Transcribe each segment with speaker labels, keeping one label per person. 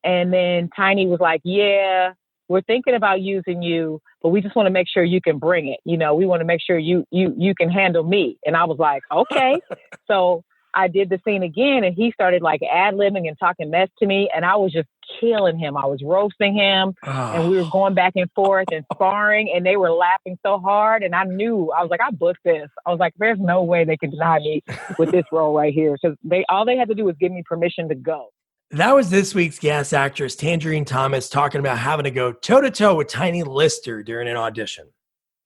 Speaker 1: And then Tiny was like, yeah, we're thinking about using you, but we just want to make sure you can bring it. You know, we want to make sure you can handle me. And I was like, okay. So I did the scene again, and he started like ad-libbing and talking mess to me, and I was just killing him. I was roasting him, and we were going back and forth and sparring, and they were laughing so hard. And I knew, I was like, I booked this. I was like, there's no way they can deny me with this role right here. Because all they had to do was give me permission to go.
Speaker 2: That was this week's guest actress, Tanjareen Thomas, talking about having to go toe-to-toe with Tiny Lister during an audition.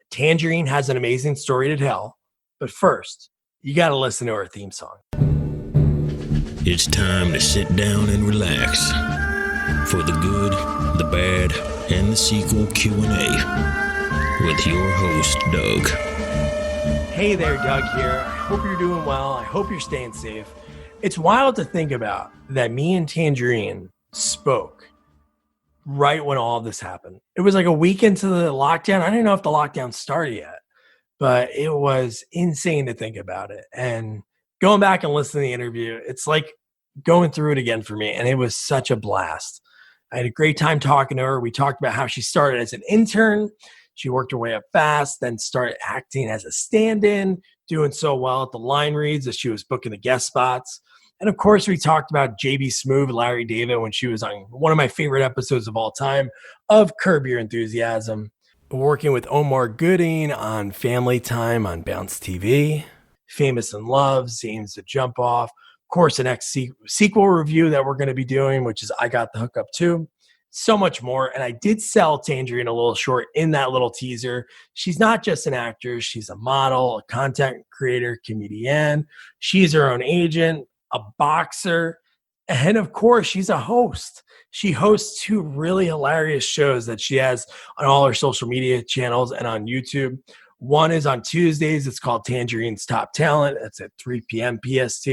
Speaker 2: Tangerine has an amazing story to tell, but first, you got to listen to her theme song.
Speaker 3: It's time to sit down and relax for the good, the bad, and the sequel Q&A with your host, Doug.
Speaker 2: Hey there, Doug here. I hope you're doing well. I hope you're staying safe. It's wild to think about that me and Tangerine spoke right when all of this happened. It was like a week into the lockdown. I don't know if the lockdown started yet, but it was insane to think about it. And going back and listening to the interview, it's like going through it again for me. And it was such a blast. I had a great time talking to her. We talked about how she started as an intern. She worked her way up fast, then started acting as a stand-in, doing so well at the line reads that she was booking the guest spots. And of course, we talked about JB Smoove and Larry David when she was on one of my favorite episodes of all time of Curb Your Enthusiasm. Working with Omar Gooding on Family Time on Bounce TV. Famous in Love, Zane's The Jump Off. Of course, the next sequel review that we're going to be doing, which is I Got the Hookup too. So much more. And I did sell Tangerine a little short in that little teaser. She's not just an actress. She's a model, a content creator, comedienne. She's her own agent, a boxer. And of course, she's a host. She hosts two really hilarious shows that she has on all her social media channels and on YouTube. One is on Tuesdays. It's called Tanjareens Top Talent. It's at 3 p.m. PST.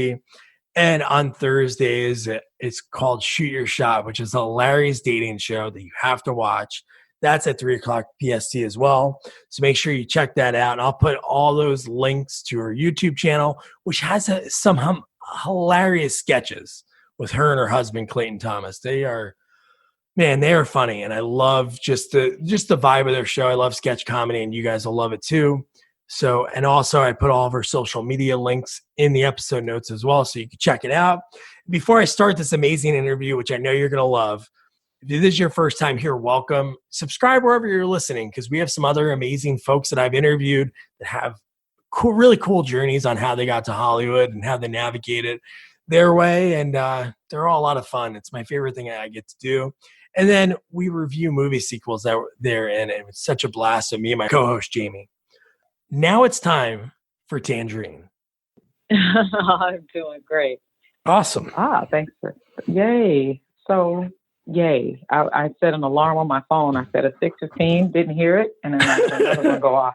Speaker 2: And on Thursdays, it's called Shoot Your Shott, which is a hilarious dating show that you have to watch. That's at 3 o'clock PST as well. So make sure you check that out. And I'll put all those links to her YouTube channel, which has some hilarious sketches with her and her husband, Clayton Thomas. They are funny. And I love just the vibe of their show. I love sketch comedy, and you guys will love it too. So, and also I put all of her social media links in the episode notes as well, so you can check it out. Before I start this amazing interview, which I know you're going to love, if this is your first time here, welcome. Subscribe wherever you're listening, because we have some other amazing folks that I've interviewed that have really cool journeys on how they got to Hollywood and how they navigated their way. And they're all a lot of fun. It's my favorite thing I get to do. And then we review movie sequels that were there in it. It's such a blast with me and my co-host, Jamie. Now it's time for Tangerine.
Speaker 1: I'm doing great.
Speaker 2: Awesome.
Speaker 1: Thanks yay. So, yay. I set an alarm on my phone. I set a 6:15, didn't hear it, and then I said another one go off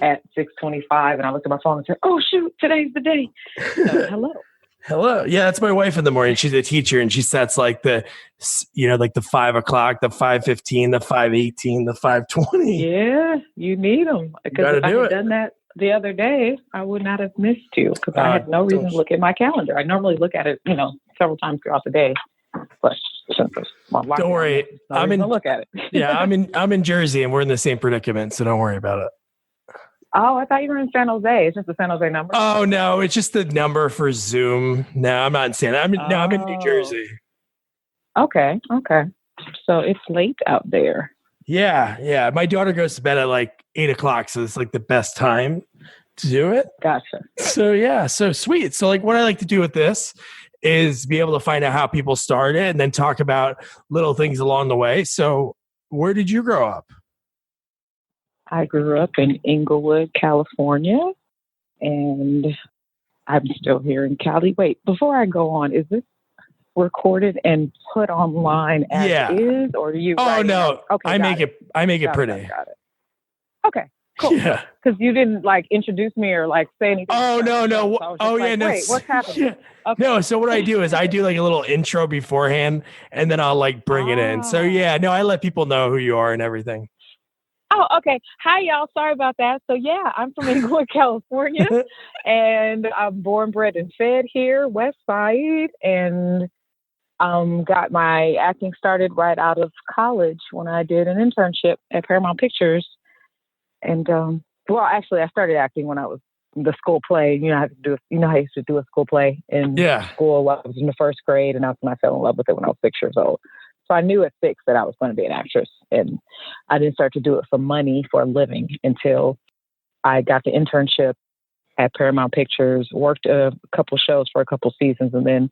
Speaker 1: at 6:25, and I looked at my phone and said, oh, shoot, today's the day. So, hello.
Speaker 2: Yeah, that's my wife in the morning. She's a teacher, and she sets like the 5 o'clock, the 5:15, the 5:18, the 5:20.
Speaker 1: Yeah, you need them. Because if I had done that the other day, I would not have missed you, because I had no reason to look at my calendar. I normally look at it, several times throughout the day. But since it's lockdown,
Speaker 2: don't worry, I'm in.
Speaker 1: Look at it.
Speaker 2: Yeah, I'm in Jersey, and we're in the same predicament, so don't worry about it.
Speaker 1: Oh, I thought you were in San Jose. It's just the San Jose number.
Speaker 2: Oh no, it's just the number for Zoom. No, I'm not in San. I'm in New Jersey.
Speaker 1: Okay. So it's late out there.
Speaker 2: Yeah. My daughter goes to bed at like 8 o'clock, so it's like the best time to do it.
Speaker 1: Gotcha.
Speaker 2: So yeah, so sweet. So like, what I like to do with this is be able to find out how people started and then talk about little things along the way. So, where did you grow up?
Speaker 1: I grew up in Inglewood, California, and I'm still here in Cali. Wait, before I go on, is this recorded and put online as is, or do you?
Speaker 2: Oh no, okay, I make it pretty.
Speaker 1: Got it. Okay, cool.
Speaker 2: Yeah,
Speaker 1: because you didn't like introduce me or like say anything.
Speaker 2: Oh no.
Speaker 1: So wait, what's happening?
Speaker 2: Yeah. Okay. No, so what I do is I do like a little intro beforehand, and then I'll like bring it in. So yeah, no, I let people know who you are and everything.
Speaker 1: Oh, okay. Hi, y'all. Sorry about that. So, yeah, I'm from Inglewood, California, and I'm born, bred, and fed here, West Side. And got my acting started right out of college when I did an internship at Paramount Pictures. And well, actually, I started acting when I was the school play. You know, how I used to do a school play in school. While I was in the first grade, and that's when I fell in love with it when I was 6 years old. So I knew at 6 that I was going to be an actress, and I didn't start to do it for money, for a living, until I got the internship at Paramount Pictures, worked a couple shows for a couple seasons, and then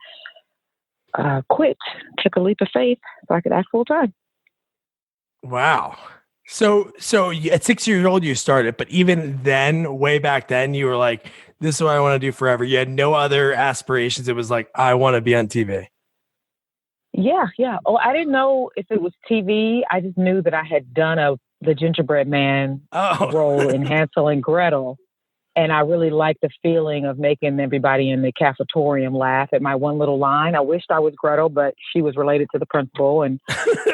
Speaker 1: quit, took a leap of faith so I could act full time.
Speaker 2: Wow. So at 6 years old, you started, but even then, way back then, you were like, this is what I want to do forever. You had no other aspirations. It was like, I want to be on TV.
Speaker 1: Yeah. Oh, I didn't know if it was TV. I just knew that I had done the Gingerbread Man role in Hansel and Gretel. And I really liked the feeling of making everybody in the cafetorium laugh at my one little line. I wished I was Gretel, but she was related to the principal. And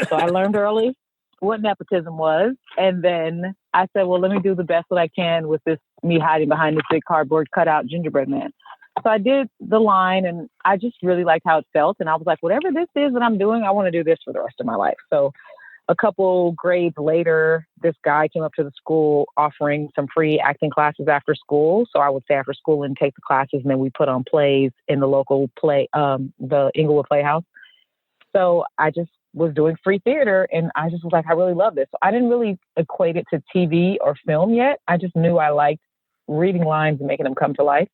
Speaker 1: so I learned early what nepotism was. And then I said, well, let me do the best that I can with me hiding behind this big cardboard cutout Gingerbread Man. So I did the line, and I just really liked how it felt. And I was like, whatever this is that I'm doing, I want to do this for the rest of my life. So a couple grades later, this guy came up to the school offering some free acting classes after school. So I would stay after school and take the classes, and then we put on plays in the local the Inglewood Playhouse. So I just was doing free theater, and I just was like, I really love this. So I didn't really equate it to TV or film yet. I just knew I liked reading lines and making them come to life,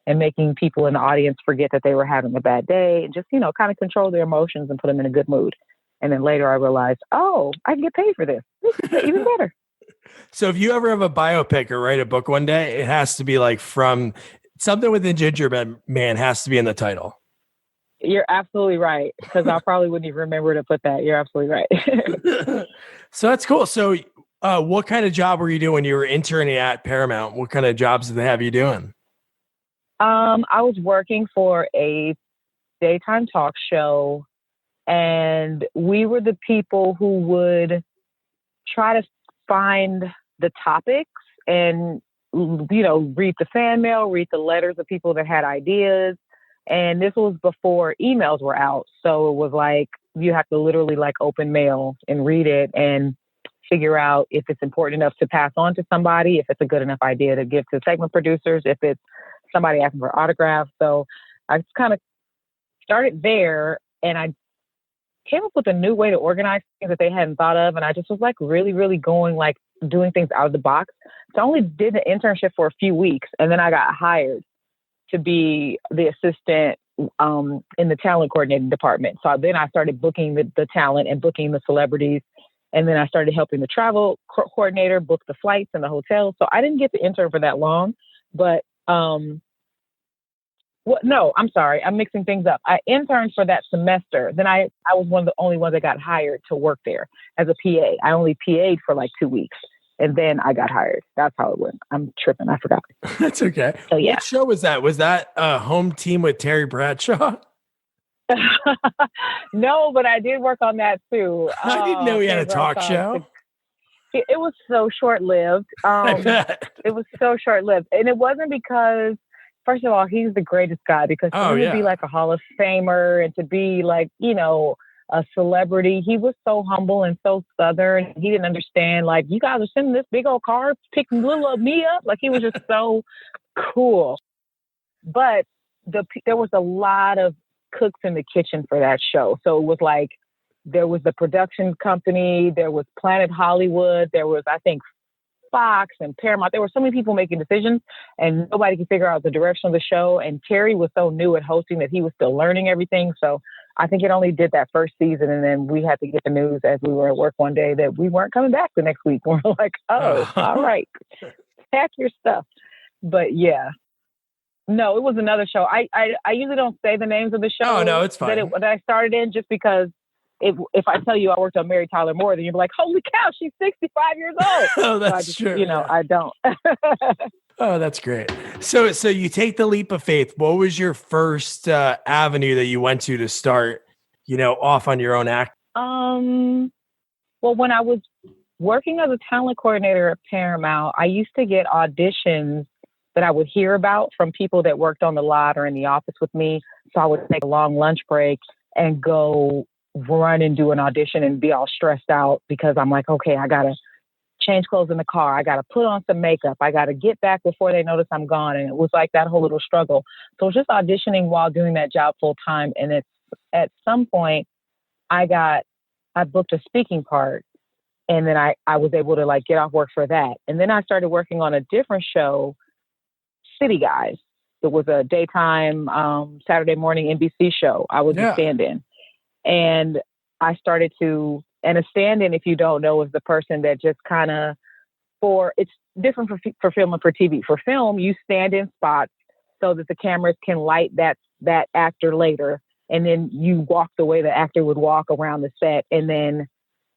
Speaker 1: and making people in the audience forget that they were having a bad day, and just, kind of control their emotions and put them in a good mood. And then later I realized, I can get paid for this. This is even better.
Speaker 2: So if you ever have a biopic or write a book one day, it has to be like from something with the Gingerbread Man has to be in the title.
Speaker 1: You're absolutely right. Because I probably wouldn't even remember to put that. You're absolutely right.
Speaker 2: So that's cool. So what kind of job were you doing when you were interning at Paramount? What kind of jobs did they have you doing?
Speaker 1: I was working for a daytime talk show, and we were the people who would try to find the topics and, read the fan mail, read the letters of people that had ideas. And this was before emails were out. So it was like, you have to literally open mail and read it and figure out if it's important enough to pass on to somebody, if it's a good enough idea to give to segment producers, if it's somebody asking for autographs. So I just kind of started there, and I came up with a new way to organize things that they hadn't thought of. And I just was really, really going doing things out of the box. So I only did the internship for a few weeks, and then I got hired to be the assistant in the talent coordinating department. So then I started booking the talent and booking the celebrities. And then I started helping the travel coordinator book the flights and the hotels. So I didn't get to intern for that long, but no, I'm sorry. I'm mixing things up. I interned for that semester. Then I was one of the only ones that got hired to work there as a PA. I only PA'd for 2 weeks, and then I got hired. That's how it went. I'm tripping. I forgot.
Speaker 2: That's okay.
Speaker 1: So yeah.
Speaker 2: What show was that? Was that a Home Team with Terry Bradshaw?
Speaker 1: No, but I did work on that too.
Speaker 2: I didn't know he had a talk show.
Speaker 1: It was so short-lived. It was so short-lived. And it wasn't because, first of all, he's the greatest guy, because to be a Hall of Famer and to be a celebrity, he was so humble and so Southern. He didn't understand, you guys are sending this big old car, picking little of me up. He was just so cool. But there was a lot of cooks in the kitchen for that show. So it was there was the production company, there was Planet Hollywood, there was, I think, Fox and Paramount. There were so many people making decisions, and nobody could figure out the direction of the show. And Terry was so new at hosting that he was still learning everything. So I think it only did that first season, and then we had to get the news as we were at work one day that we weren't coming back the next week. We're like, all right, pack your stuff. But yeah. No, it was another show. I usually don't say the names of the show.
Speaker 2: Oh, no, it's fine.
Speaker 1: That I started in, just because if I tell you I worked on Mary Tyler Moore, then you'll be like, holy cow, she's 65 years old.
Speaker 2: Oh, that's true.
Speaker 1: I don't.
Speaker 2: Oh, that's great. So you take the leap of faith. What was your first avenue that you went to start, off on your own act?
Speaker 1: Well, when I was working as a talent coordinator at Paramount, I used to get auditions that I would hear about from people that worked on the lot or in the office with me. So I would take a long lunch break and go run and do an audition and be all stressed out because I'm like, okay, I got to change clothes in the car. I got to put on some makeup. I got to get back before they notice I'm gone. And it was like that whole little struggle. So just auditioning while doing that job full time. And it's at some point I booked a speaking part, and then I was able to like get off work for that. And then I started working on a different show, City Guys. It was a daytime Saturday morning NBC show. I was a stand-in. And I started to, and a stand-in, if you don't know, is the person that just kind of, it's different for film and for TV. For film, you stand in spots so that the cameras can light that actor later. And then you walk the way the actor would walk around the set. And then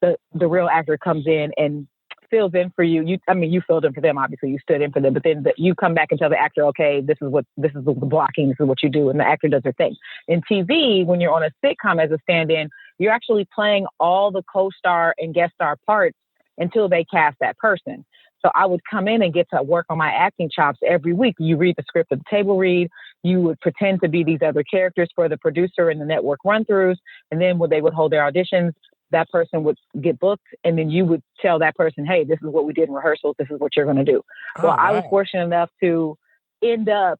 Speaker 1: the real actor comes in and fills in for you. You filled in for them, obviously you stood in for them, but then you come back and tell the actor, okay, this is the blocking, this is what you do. And the actor does their thing. In TV, when you're on a sitcom as a stand-in, you're actually playing all the co-star and guest star parts until they cast that person. So I would come in and get to work on my acting chops every week. You read the script at the table read. You would pretend to be these other characters for the producer and the network run-throughs. And then when they would hold their auditions, that person would get booked. And then you would tell that person, hey, this is what we did in rehearsals. This is what you're going to do. Oh, well, wow. I was fortunate enough to end up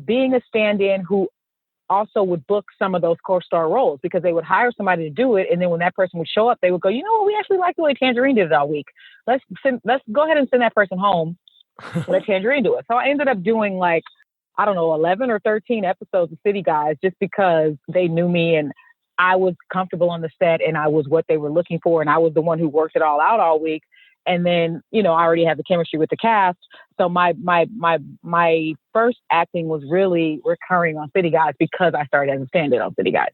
Speaker 1: being a stand-in who also would book some of those co-star roles because they would hire somebody to do it. And then when that person would show up, they would go, you know what, we actually like the way Tangerine did it all week. Let's go ahead and send that person home. Let Tangerine do it. So I ended up doing 11 or 13 episodes of City Guys just because they knew me and I was comfortable on the set and I was what they were looking for. And I was the one who worked it all out all week. And then, I already had the chemistry with the cast. So my first acting was really recurring on City Guys because I started as a stand-in on City Guys.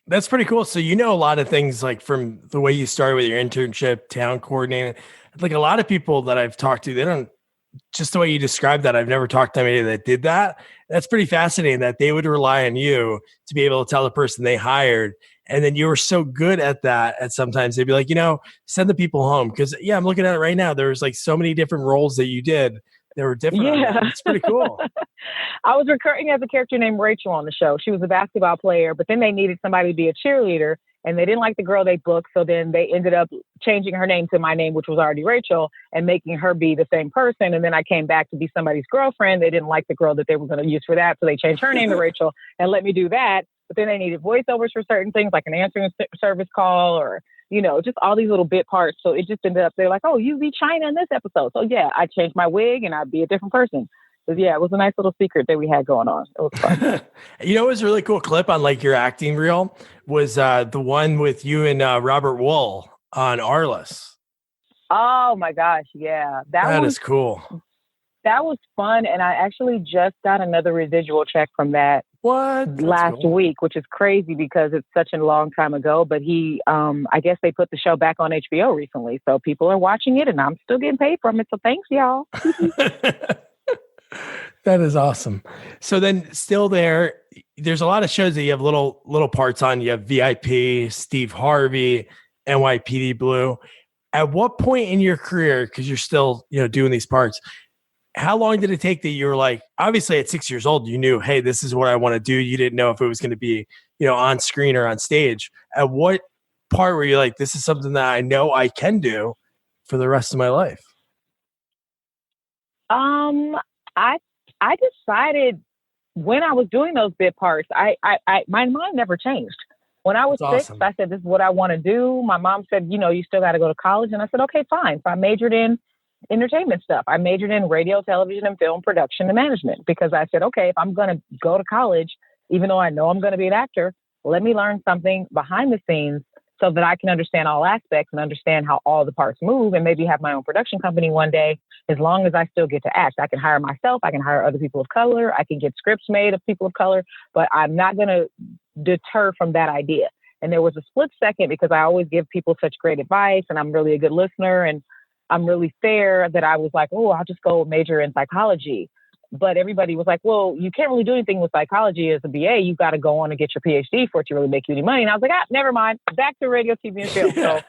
Speaker 2: That's pretty cool. So a lot of things like from the way you started with your internship, town coordinating. Like a lot of people that I've talked to, they don't, just the way you described that, I've never talked to anybody that did that. That's pretty fascinating that they would rely on you to be able to tell the person they hired. And then you were so good at that. And sometimes they'd be like, send the people home. Cause I'm looking at it right now. There was like so many different roles that you did. They were different.
Speaker 1: Yeah.
Speaker 2: It's pretty cool.
Speaker 1: I was recurring as a character named Rachel on the show. She was a basketball player, but then they needed somebody to be a cheerleader and they didn't like the girl they booked. So then they ended up changing her name to my name, which was already Rachel, and making her be the same person. And then I came back to be somebody's girlfriend. They didn't like the girl that they were going to use for that. So they changed her name to Rachel and let me do that. But then they needed voiceovers for certain things like an answering service call or, just all these little bit parts. So it just ended up, they're like, oh, you be China in this episode. So yeah, I changed my wig and I'd be a different person. But yeah, it was a nice little secret that we had going on. It was fun.
Speaker 2: It was a really cool clip on like your acting reel was the one with you and Robert Wool on Arliss.
Speaker 1: Oh my gosh. Yeah.
Speaker 2: That is cool.
Speaker 1: That was fun. And I actually just got another residual check from that last week, which is crazy because it's such a long time ago. But I guess they put the show back on HBO recently. So people are watching it and I'm still getting paid from it. So thanks, y'all.
Speaker 2: That is awesome. So then still there's a lot of shows that you have little parts on. You have VIP, Steve Harvey, NYPD Blue. At what point in your career, because you're still, doing these parts, how long did it take that you were like, obviously at 6 years old, you knew, hey, this is what I want to do. You didn't know if it was going to be, on screen or on stage. At what part were you like, this is something that I know I can do for the rest of my life?
Speaker 1: I decided when I was doing those bit parts, my mind never changed. When I was six, I said, this is what I want to do. My mom said, you still got to go to college. And I said, okay, fine. So I majored in entertainment stuff. I majored in radio, television, and film production and management because I said, okay, if I'm going to go to college, even though I know I'm going to be an actor, let me learn something behind the scenes so that I can understand all aspects and understand how all the parts move and maybe have my own production company one day, as long as I still get to act. I can hire myself. I can hire other people of color. I can get scripts made of people of color, but I'm not going to deter from that idea. And there was a split second because I always give people such great advice and I'm really a good listener and I'm really fair that I was like, oh, I'll just go major in psychology. But everybody was like, well, you can't really do anything with psychology as a BA. You've got to go on and get your PhD for it to really make you any money. And I was like, never mind. Back to radio, TV, and film. So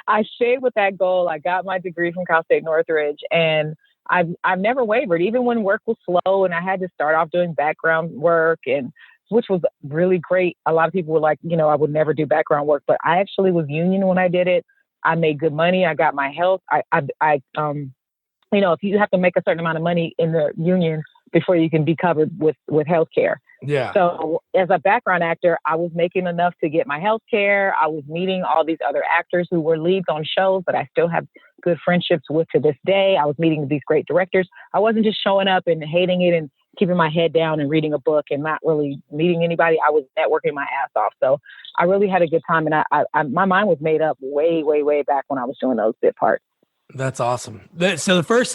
Speaker 1: I stayed with that goal. I got my degree from Cal State Northridge, and I've never wavered, even when work was slow and I had to start off doing background work and which was really great. A lot of people were like, I would never do background work, but I actually was union when I did it. I made good money. I got my health. If you have to make a certain amount of money in the union before you can be covered with health care.
Speaker 2: Yeah.
Speaker 1: So as a background actor, I was making enough to get my health care. I was meeting all these other actors who were leads on shows that I still have good friendships with to this day. I was meeting these great directors. I wasn't just showing up and hating it and keeping my head down and reading a book and not really meeting anybody. I was networking my ass off. So I really had a good time. And I my mind was made up way, way, way back when I was doing those bit parts.
Speaker 2: That's awesome. So the first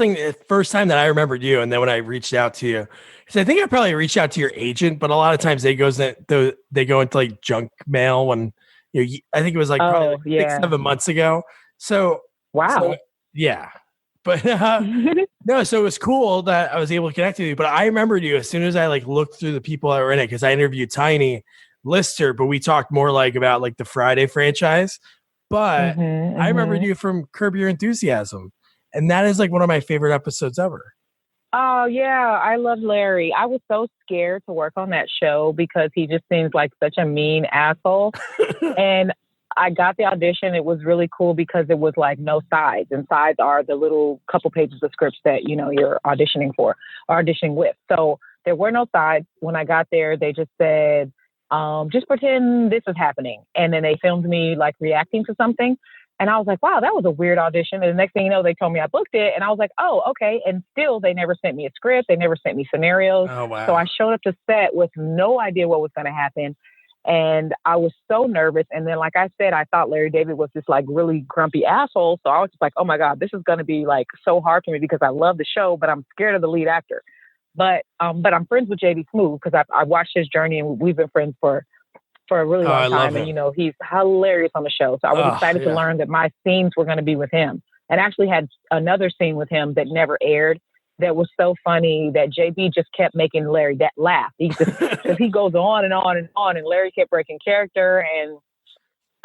Speaker 2: time that I remembered you, and then when I reached out to you, because I think I probably reached out to your agent, but a lot of times they go into like junk mail when I think it was like probably 6-7 months ago. So
Speaker 1: wow,
Speaker 2: yeah, but no, so it was cool that I was able to connect with you. But I remembered you as soon as I like looked through the people that were in it, because I interviewed Tiny Lister, but we talked more like about like the Friday franchise. But I remembered you from Curb Your Enthusiasm. And that is like one of my favorite episodes ever.
Speaker 1: Oh, yeah. I love Larry. I was so scared to work on that show because he just seems like such a mean asshole. And I got the audition. It was really cool because it was like no sides. And sides are the little couple pages of scripts that, you're auditioning with. So there were no sides. When I got there, they just said, just pretend this is happening. And then they filmed me like reacting to something. And I was like, wow, that was a weird audition. And the next thing you know, they told me I booked it. And I was like, oh, okay. And still, they never sent me a script. They never sent me scenarios.
Speaker 2: Oh, wow.
Speaker 1: So I showed up to set with no idea what was going to happen. And I was so nervous. And then, like I said, I thought Larry David was this like really grumpy asshole. So I was just like, oh my God, this is going to be like so hard for me because I love the show, but I'm scared of the lead actor. But I'm friends with JB Smoove because I watched his journey and we've been friends for a really long time. And, he's hilarious on the show. So I was excited to learn that my scenes were going to be with him, and actually had another scene with him that never aired that was so funny that JB just kept making Larry laugh. Because he goes on and on and on, and Larry kept breaking character. And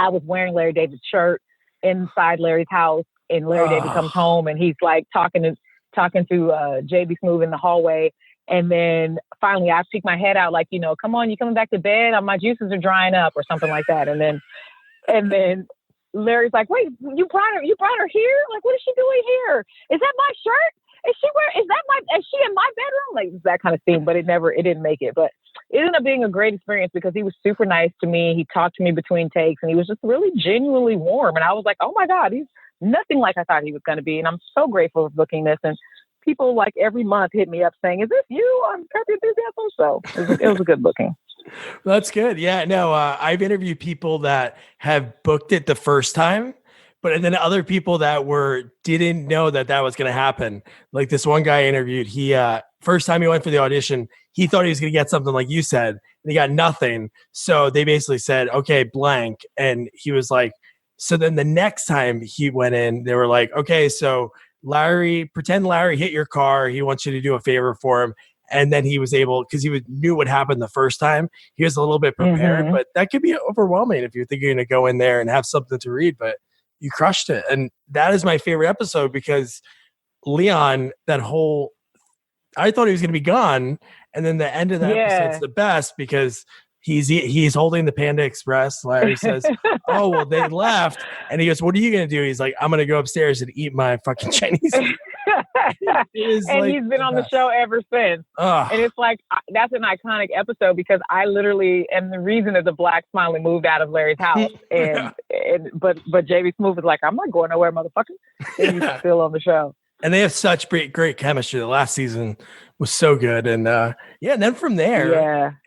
Speaker 1: I was wearing Larry David's shirt inside Larry's house, and Larry David comes home and he's like talking to JB Smoove in the hallway. And then finally I peek my head out like, come on, you coming back to bed? My juices are drying up or something like that. And then Larry's like, wait, you brought her here? Like, what is she doing here? Is that my shirt? Is she in my bedroom? Like that kind of thing, but it didn't make it. But it ended up being a great experience because he was super nice to me. He talked to me between takes and he was just really genuinely warm. And I was like, oh my God, he's nothing like I thought he was going to be. And I'm so grateful for booking this. And people like every month hit me up saying, is this you on Curb Your Enthusiasm? So it was a good booking.
Speaker 2: That's good. Yeah, no, I've interviewed people that have booked it the first time, but then other people that didn't know that was going to happen. Like this one guy I interviewed, he first time he went for the audition, he thought he was going to get something like you said, and he got nothing. So they basically said, okay, blank. And he was like, so then the next time he went in, they were like, okay, so pretend Larry hit your car. He wants you to do a favor for him. And then he was able, because knew what happened the first time, he was a little bit prepared, but that could be overwhelming if you're thinking you're going to go in there and have something to read, but you crushed it. And that is my favorite episode because Leon, I thought he was going to be gone. And then the end of the episode's the best because he's holding the Panda Express. Larry says, oh, well, they left. And he goes, what are you going to do? He's like, I'm going to go upstairs and eat my fucking Chinese food.
Speaker 1: He's been on the show ever since. And it's like, that's an iconic episode because I literally am the reason that the black smiley moved out of Larry's house. But JB Smoove is like, I'm not going nowhere, motherfucker. And he's still on the show.
Speaker 2: And they have such great chemistry. The last season was so good. And and then from there,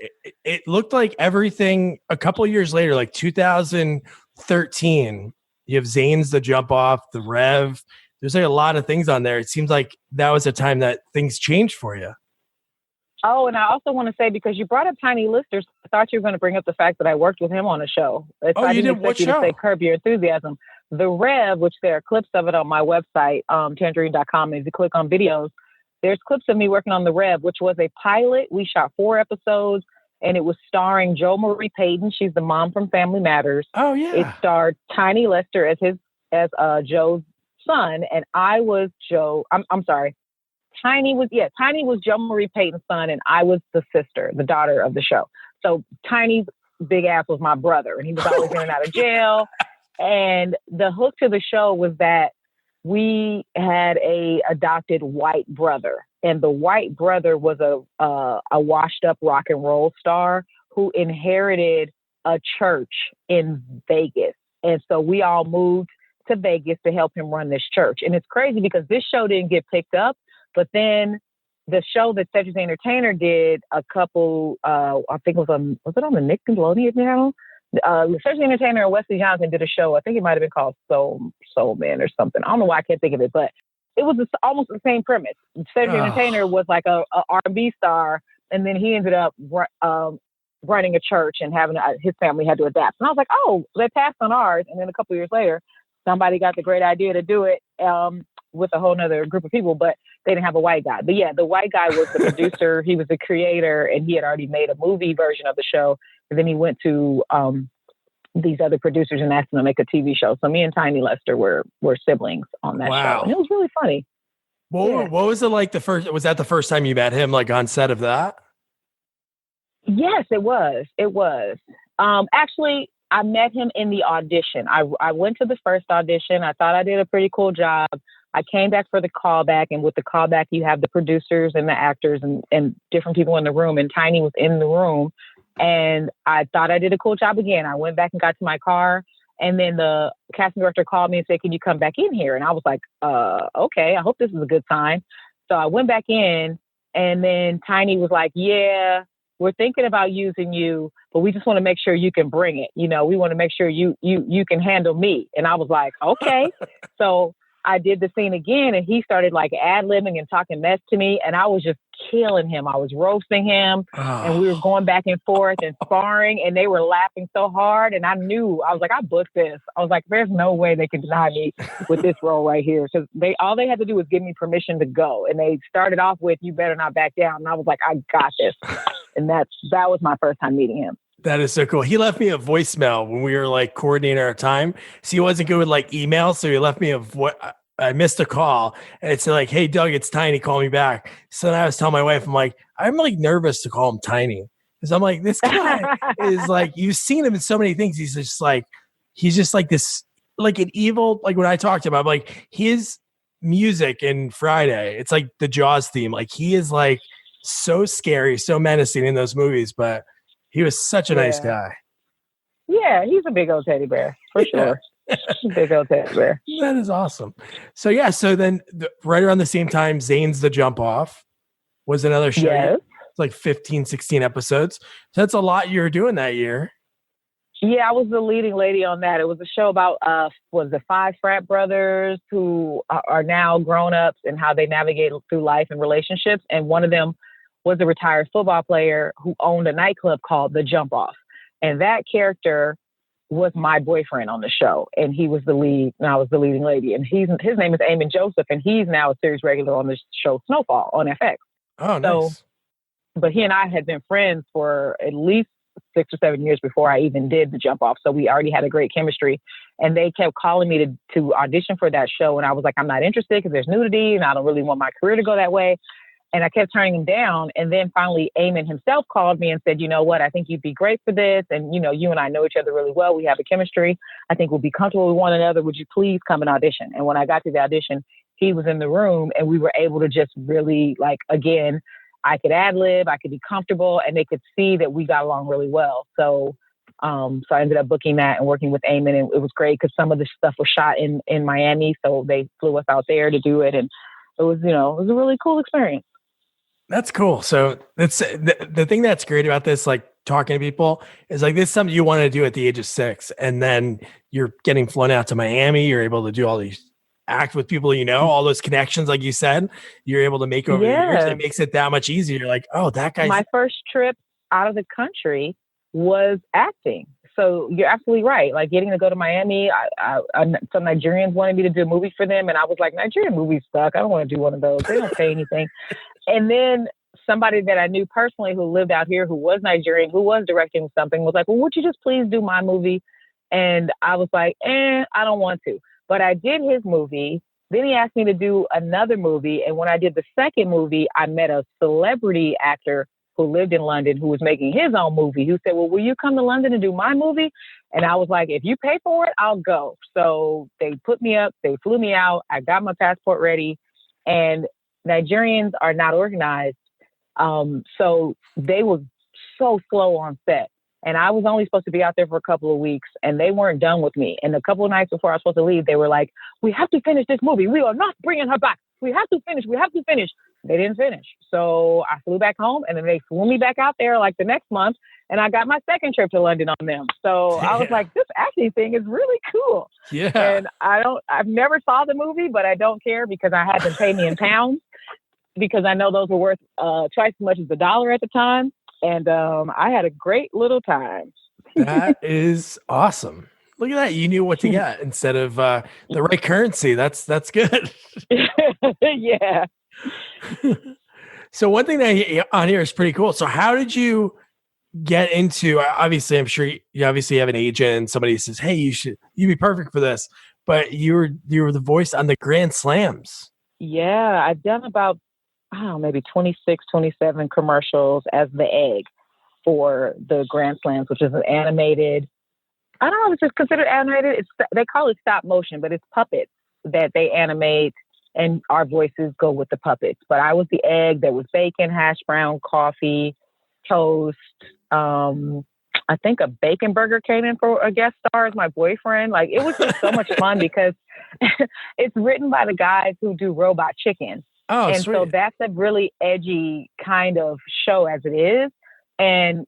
Speaker 2: it looked like everything a couple of years later, like 2013, you have Zane's The Jump Off, The Rev. There's like a lot of things on there. It seems like that was a time that things changed for you.
Speaker 1: Oh, and I also want to say, because you brought up Tiny Lister, I thought you were going to bring up the fact that I worked with him on a show.
Speaker 2: I
Speaker 1: didn't
Speaker 2: did? What
Speaker 1: expect you
Speaker 2: show?
Speaker 1: to say Curb Your Enthusiasm. The Rev, which there are clips of it on my website, Tanjareen.com. If you click on videos, there's clips of me working on The Rev, which was a pilot. We shot 4 episodes, and it was starring Jo Marie Payton. She's the mom from Family Matters.
Speaker 2: Oh, yeah.
Speaker 1: It starred Tiny Lister as Joe's son, and I was Joe. I'm sorry. Tiny was Jo Marie Payton's son, and I was the daughter of the show. So Tiny's big ass was my brother, and he was always in and out of jail. And the hook to the show was that we had a adopted white brother, and the white brother was a washed up rock and roll star who inherited a church in Vegas. And so we all moved to Vegas to help him run this church. And it's crazy because this show didn't get picked up, but then the show that Cedric the Entertainer did a couple, I think it was it on the Nickelodeon channel? Cedric the Entertainer and Wesley Johnson did a show. I think it might have been called Soul Man or something. I don't know why I can't think of it, but it was almost the same premise. Cedric the Entertainer was like a R&B star, and then he ended up running a church and having his family had to adapt. And I was like, oh, they passed on ours. And then a couple years later, somebody got the great idea to do it with a whole nother group of people, but they didn't have a white guy. But yeah, the white guy was the producer. He was the creator, and he had already made a movie version of the show. And then he went to these other producers and asked them to make a TV show. So me and Tiny Lester were siblings on that show. And it was really funny.
Speaker 2: What was it like was that the first time you met him, like on set of that?
Speaker 1: Yes, it was. It was. Actually, I met him in the audition. I went to the first audition. I thought I did a pretty cool job. I came back for the callback, and with the callback, you have the producers and the actors and different people in the room, and Tiny was in the room, and I thought I did a cool job again. I went back and got to my car, and then the casting director called me and said, "Can you come back in here?" And I was like, okay, I hope this is a good sign. So I went back in, and then Tiny was like, yeah, we're thinking about using you, but we just want to make sure you can bring it. We want to make sure you can handle me. And I was like, okay. So I did the scene again, and he started like ad-libbing and talking mess to me, and I was just killing him. I was roasting him, and we were going back and forth and sparring, and they were laughing so hard, and I was like, I booked this. I was like, there's no way they can deny me with this role right here, because all they had to do was give me permission to go, and they started off with, "You better not back down," and I was like, I got this. And that was my first time meeting him.
Speaker 2: That is so cool. He left me a voicemail when we were like coordinating our time. So he wasn't good with like email. So he left me I missed a call, and it's like, "Hey Doug, it's Tiny. Call me back." So then I was telling my wife, I'm like nervous to call him Tiny. Because I'm like, this guy is like, you've seen him in so many things. He's just like this, like an evil, like when I talked about like his music in Friday, it's like the Jaws theme. Like he is like so scary, so menacing in those movies, but he was such a nice guy.
Speaker 1: Yeah, he's a big old teddy bear for sure. Big old teddy bear.
Speaker 2: That is awesome. So yeah, so then right around the same time, Zane's The Jump Off was another show.
Speaker 1: Yes.
Speaker 2: It's like 15, 16 episodes. So that's a lot you were doing that year.
Speaker 1: Yeah, I was the leading lady on that. It was a show about the 5 frat brothers who are now grown-ups and how they navigate through life and relationships. And one of them was a retired football player who owned a nightclub called The Jump Off. And that character was my boyfriend on the show. And he was the lead, and I was the leading lady. And his name is Eamon Joseph, and he's now a series regular on the show Snowfall on FX.
Speaker 2: Oh, nice.
Speaker 1: So, but he and I had been friends for at least 6 or 7 years before I even did The Jump Off. So we already had a great chemistry, and they kept calling me to audition for that show. And I was like, I'm not interested because there's nudity and I don't really want my career to go that way. And I kept turning him down. And then finally, Eamon himself called me and said, "You know what? I think you'd be great for this. And, you and I know each other really well. We have a chemistry. I think we'll be comfortable with one another. Would you please come and audition?" And when I got to the audition, he was in the room, and we were able to just really, like, again, I could ad-lib, I could be comfortable, and they could see that we got along really well. So I ended up booking that and working with Eamon, and it was great because some of the stuff was shot in Miami. So they flew us out there to do it. And it was, it was a really cool experience.
Speaker 2: That's cool. So that's the thing that's great about this, like talking to people, is like this is something you want to do at the age of 6, and then you're getting flown out to Miami. You're able to do all these act with people, all those connections, like you said, you're able to make over the years. It makes it that much easier. You're like, oh, that guy.
Speaker 1: My first trip out of the country was acting. So you're absolutely right. Like getting to go to Miami, some Nigerians wanted me to do a movie for them. And I was like, Nigerian movies suck. I don't want to do one of those. They don't pay anything. And then somebody that I knew personally who lived out here, who was Nigerian, who was directing something, was like, well, would you just please do my movie? And I was like, I don't want to. But I did his movie. Then he asked me to do another movie. And when I did the second movie, I met a celebrity actor who lived in London, who was making his own movie, who said, well, will you come to London and do my movie? And I was like, if you pay for it, I'll go. So they put me up, they flew me out. I got my passport ready, and Nigerians are not organized. So they were so slow on set. And I was only supposed to be out there for a couple of weeks, and they weren't done with me. And a couple of nights before I was supposed to leave, they were like, we have to finish this movie. We are not bringing her back. We have to finish. We have to finish. They didn't finish. So I flew back home, and then they flew me back out there like the next month, and I got my second trip to London on them. So I was like, this acting thing is really cool.
Speaker 2: Yeah.
Speaker 1: And I've never saw the movie, but I don't care because I had them pay me in pounds because I know those were worth twice as much as the dollar at the time. And I had a great little time.
Speaker 2: That is awesome. Look at that. You knew what to get instead of the right currency. That's good.
Speaker 1: Yeah.
Speaker 2: So one thing that on here is pretty cool. So how did you get into, obviously, I'm sure you obviously have an agent and somebody says, hey, you'd be perfect for this, but you were the voice on the Grand Slams.
Speaker 1: Yeah. I've done about, I don't know, maybe 26, 27 commercials as the egg for the Grand Slams, which is an animated, I don't know if it's considered animated. They call it stop motion, but it's puppets that they animate and our voices go with the puppets. But I was the egg. There was bacon, hash brown, coffee, toast. I think a bacon burger came in for a guest star as my boyfriend. Like, it was just so much fun because it's written by the guys who do Robot Chicken.
Speaker 2: Oh,
Speaker 1: and
Speaker 2: sweet.
Speaker 1: So that's a really edgy kind of show as it is. And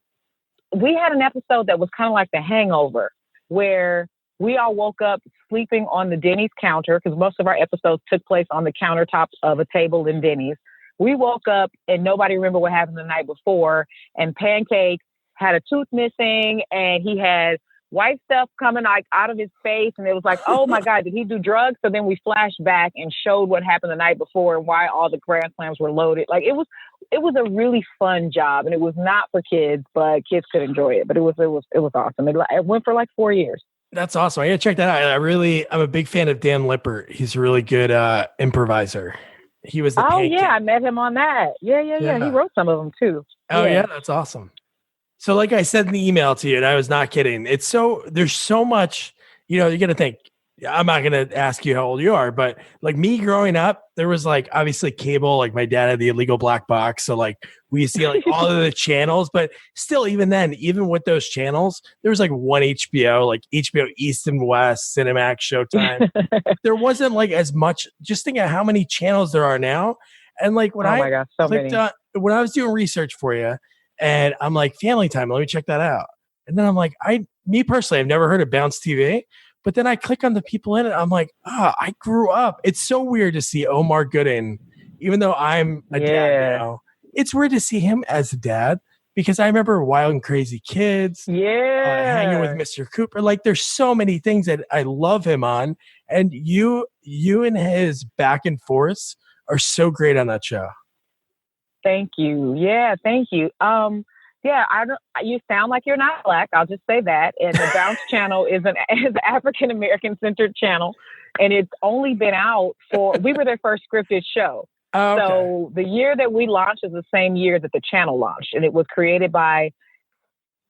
Speaker 1: we had an episode that was kind of like The Hangover, where we all woke up sleeping on the Denny's counter because most of our episodes took place on the countertops of a table in Denny's. We woke up and nobody remembered what happened the night before. And Pancake had a tooth missing and he had white stuff coming like out of his face. And it was like, oh my God, did he do drugs? So then we flashed back and showed what happened the night before and why all the Grand Slams were loaded. Like, it was a really fun job, and it was not for kids, but kids could enjoy it. But it was awesome. It went for like 4 years.
Speaker 2: That's awesome. I gotta check that out. I'm a big fan of Dan Lippert. He's a really good improviser. He was the Pancake.
Speaker 1: Yeah, I met him on that. Yeah. He wrote some of them too.
Speaker 2: Oh yeah, that's awesome. So like I said in the email to you, and I was not kidding, there's so much, you're going to think, I'm not going to ask you how old you are, but like me growing up, there was like obviously cable, like my dad had the illegal black box. So like we see like all of the channels, but still, even then, even with those channels, there was like one HBO, like HBO East and West, Cinemax, Showtime. There wasn't like as much, just think of how many channels there are now. And like when when I was doing research for you, and I'm like, Family Time, let me check that out. And then I'm like, me personally, I've never heard of Bounce TV. But then I click on the people in it. I'm like, I grew up. It's so weird to see Omar Gooden, even though I'm a dad now. It's weird to see him as a dad because I remember Wild and Crazy Kids. Hanging with Mr. Cooper. Like, there's so many things that I love him on. And you and his back and forth are so great on that show.
Speaker 1: Thank you. Yeah, thank you. You sound like you're not Black. I'll just say that. And the Bounce channel is an African American centered channel, and it's only been out we were their first scripted show. Oh, okay. So the year that we launched is the same year that the channel launched, and it was created by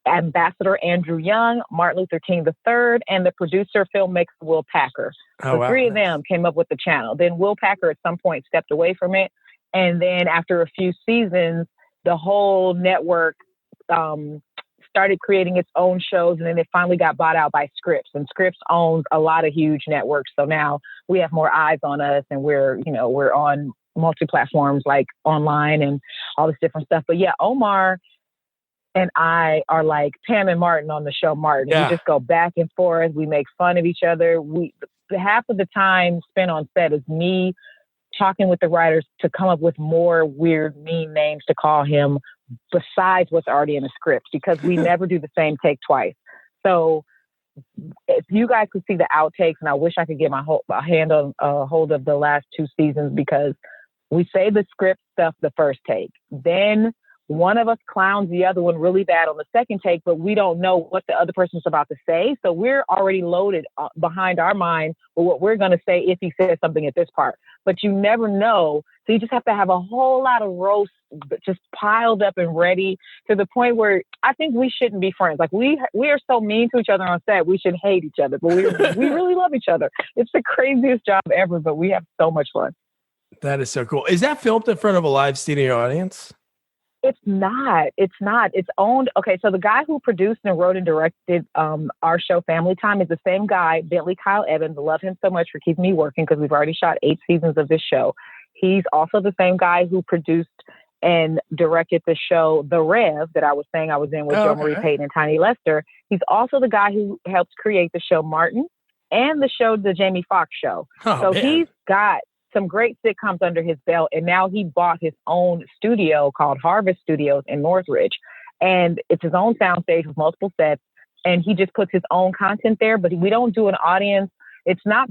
Speaker 1: Ambassador Andrew Young, Martin Luther King III, and the producer filmmaker Will Packer. Three of them came up with the channel. Then Will Packer at some point stepped away from it. And then after a few seasons, the whole network started creating its own shows, and then it finally got bought out by Scripps. And Scripps owns a lot of huge networks. So now we have more eyes on us, and we're on multi-platforms like online and all this different stuff. But yeah, Omar and I are like Pam and Martin on the show Martin. Yeah. We just go back and forth. We make fun of each other. Half of the time spent on set is me talking with the writers to come up with more weird, mean names to call him besides what's already in the script, because we never do the same take twice. So if you guys could see the outtakes, and I wish I could get my hold of the last 2 seasons, because we say the script stuff the first take. Then one of us clowns the other one really bad on the second take, but we don't know what the other person's about to say. So we're already loaded behind our mind with what we're going to say if he says something at this part. But you never know. So you just have to have a whole lot of roast just piled up and ready to the point where I think we shouldn't be friends. Like we are so mean to each other on set. We should hate each other, but we really love each other. It's the craziest job ever, but we have so much fun.
Speaker 2: That is so cool. Is that filmed in front of a live studio audience?
Speaker 1: It's not. It's owned. Okay, so the guy who produced and wrote and directed our show Family Time is the same guy, Bentley Kyle Evans. I love him so much for keeping me working because we've already shot 8 seasons of this show. He's also the same guy who produced and directed the show The Rev that I was saying I was in with Joe Marie Payton and Tiny Lester. He's also the guy who helped create the show Martin and the show The Jamie Foxx Show. He's got some great sitcoms under his belt, and now he bought his own studio called Harvest Studios in Northridge, and it's his own soundstage with multiple sets, and he just puts his own content there. But we don't do an audience. It's not.